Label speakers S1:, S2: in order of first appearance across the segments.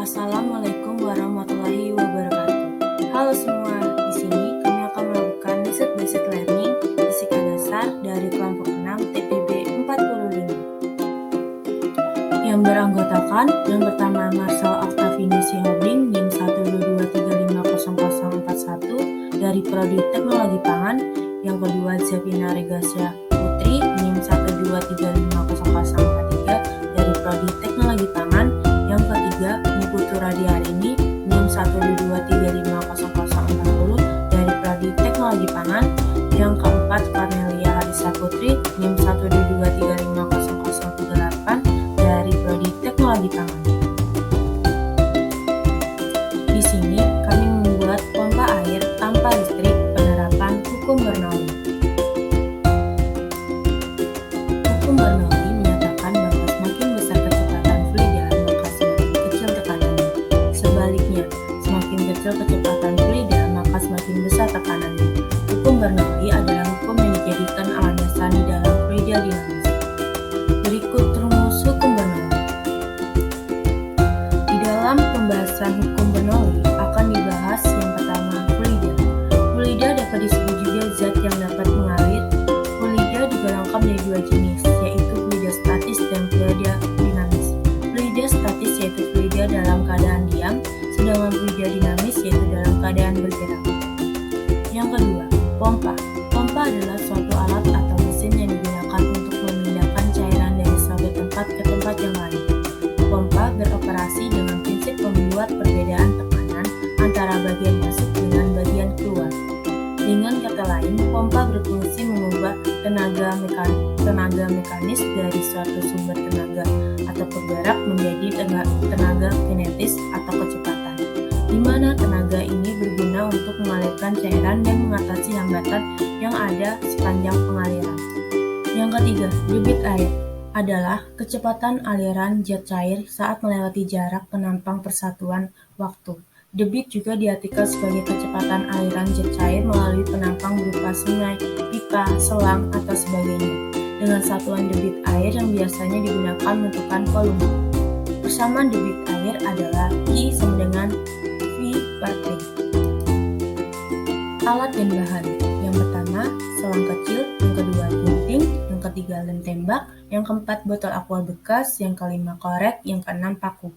S1: Assalamualaikum warahmatullahi wabarakatuh. Halo semua, di sini kami akan melakukan basic learning fisika dasar dari kelompok 6 TPB 45 yang beranggotakan yang pertama Marcel Octavianus Sihombing NIM 122350041 dari Prodi Teknologi Pangan, yang kedua Zefina Regasya Putri NIM 1235043 dari Prodi Teknologi Pangan, yang ketiga Niputu Radiarini NIM 1235040 dari Prodi Teknologi Pangan, yang keempat Cornelia Harisa Putri NIM 1235038 dari Prodi Teknologi Pangan. Di sini kami membuat pompa air tanpa listrik penerapan hukum Bernoulli. Hukum Bernoulli menyatakan bahwa semakin besar kecepatan fluida, maka semakin kecil tekanannya. Sebaliknya, semakin kecil kecepatan fluida, maka semakin besar tekanannya. Hukum Bernoulli adalah hukum yang dijadikan alat dasar di dalam fluida dinamis. Berikut rumus hukum Bernoulli. Di dalam pembahasan hukum Bernoulli akan dibahas yang pertama fluida. Fluida dapat disebut juga zat yang dapat mengalir. Fluida juga lengkap dari dua jenis, yaitu fluida statis dan fluida dinamis. Fluida statis yaitu fluida dalam keadaan diam, sedangkan fluida dinamis yaitu dalam keadaan bergerak. Yang kedua, pompa. Pompa adalah suatu alat atau mesin yang digunakan untuk memindahkan cairan dari suatu tempat ke tempat yang lain. Pompa beroperasi dengan prinsip membuat perbedaan tekanan antara bagian masuk dengan bagian keluar. Dengan kata lain, pompa berfungsi mengubah tenaga mekanis dari suatu sumber tenaga atau penggerak menjadi tenaga kinetis atau kecepatan, di mana tenaga ini berguna untuk mengalirkan cairan dan mengatasi hambatan yang ada sepanjang pengaliran. Yang ketiga, debit air adalah kecepatan aliran zat cair saat melewati jarak penampang persatuan waktu. Debit juga diartikan sebagai kecepatan aliran zat cair melalui penampang berupa sungai, pipa, selang, atau sebagainya, dengan satuan debit air yang biasanya digunakan menentukan volume. Persamaan debit air adalah I sama dengan V per T. Alat dan bahan. Yang pertama, selang kecil, yang kedua gunting, yang ketiga lem tembak, yang keempat botol aqua bekas, yang kelima korek, yang keenam paku.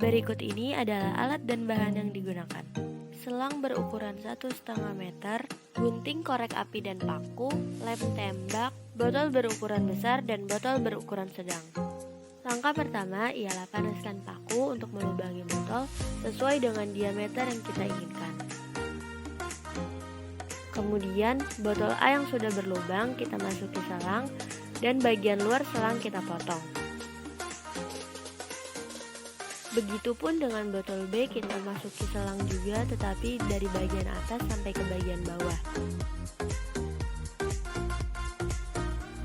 S2: Berikut ini adalah alat dan bahan yang digunakan. Selang berukuran 1,5 meter, gunting korek api dan paku, lem tembak, botol berukuran besar dan botol berukuran sedang. Langkah pertama ialah panaskan paku untuk melubangi botol sesuai dengan diameter yang kita inginkan. Kemudian, botol A yang sudah berlubang kita masuki selang dan bagian luar selang kita potong. Begitupun dengan botol B, kita masuki selang juga tetapi dari bagian atas sampai ke bagian bawah.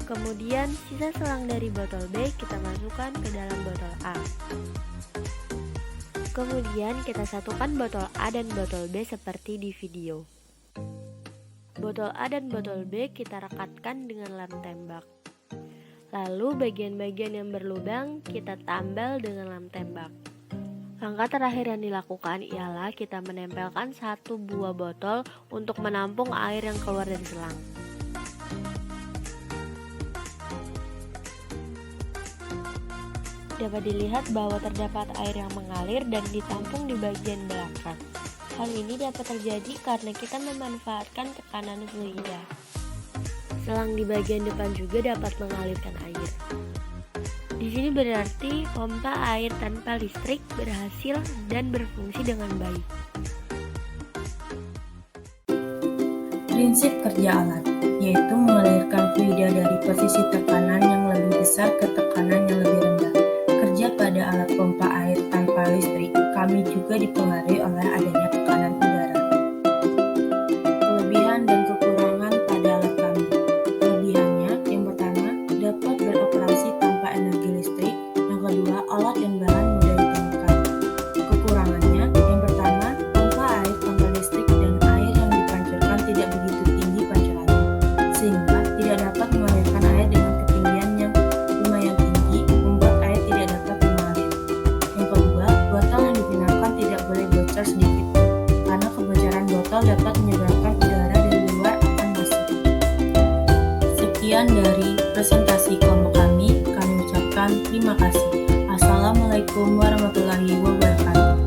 S2: Kemudian, sisa selang dari botol B kita masukkan ke dalam botol A. Kemudian, kita satukan botol A dan botol B seperti di video. Botol A dan botol B kita rekatkan dengan lem tembak. Lalu bagian-bagian yang berlubang kita tambal dengan lem tembak. Langkah terakhir yang dilakukan ialah kita menempelkan satu buah botol untuk menampung air yang keluar dari selang. Dapat dilihat bahwa terdapat air yang mengalir dan ditampung di bagian belakang. Hal ini dapat terjadi karena kita memanfaatkan tekanan fluida. Selang di bagian depan juga dapat mengalirkan air. Di sini berarti pompa air tanpa listrik berhasil dan berfungsi dengan baik.
S1: Prinsip kerja alat, yaitu mengalirkan fluida dari posisi tekanan yang lebih besar ke tekanan yang lebih rendah. Kerja pada alat pompa air tanpa listrik kami juga dipengaruhi oleh adanya tekanan udara. Kelebihan dan kekurangan pada alat kami. Kelebihannya, yang pertama, dapat beroperasi tanpa energi listrik. Yang kedua, alat dan bahan mudah ditemukan. Kekurangannya, yang pertama, pompa air tanpa listrik dan air yang dipancurkan tidak begitu tinggi pancurannya, sehingga tidak dapat mengalirkan air dengan ketinggian yang lumayan tinggi, membuat air tidak dapat mengalir. Yang kedua, botol botol dapat menyebabkan udara dari luar akan masuk. Sekian dari presentasi kelompok kami ucapkan terima kasih. Assalamualaikum warahmatullahi wabarakatuh.